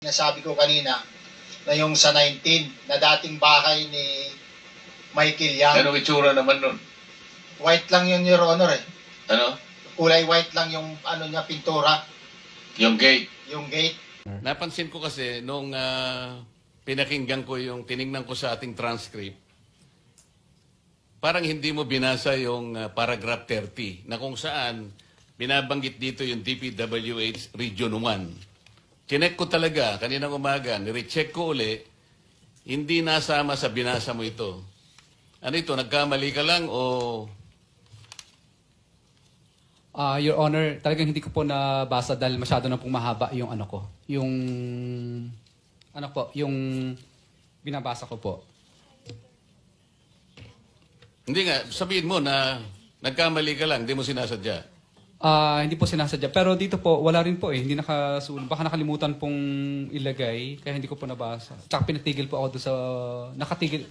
nasabi ko kanina na yung sa 19 na dating bahay ni Michael Yang. Anong itsura naman nun? White lang yun, Your Honor eh. Ano? Kulay white lang yung ano niya, pintura, Yung gate. yung gate. Napansin ko kasi nung pinakinggan ko yung tiningnan ko sa ating transcript, parang hindi mo binasa yung paragraph 30 na kung saan binabanggit dito yung DPWH Region 1. Chinek ko talaga kaninang umaga, nirecheck ko uli, hindi nasama sa binasa mo ito. Ano ito, nagkamali ka lang o... Your Honor, talagang hindi ko po nabasa dahil masyado na pong mahaba yung ano ko. Yung binabasa ko po. Hindi nga, sabihin mo na nagkamali ka lang, hindi mo sinasadya. Hindi po sinasadya. Pero dito po, wala rin po eh. Hindi nakasulat. Baka nakalimutan pong ilagay, kaya hindi ko po nabasa. Tsaka pinatigil po ako doon sa... Nakatigil...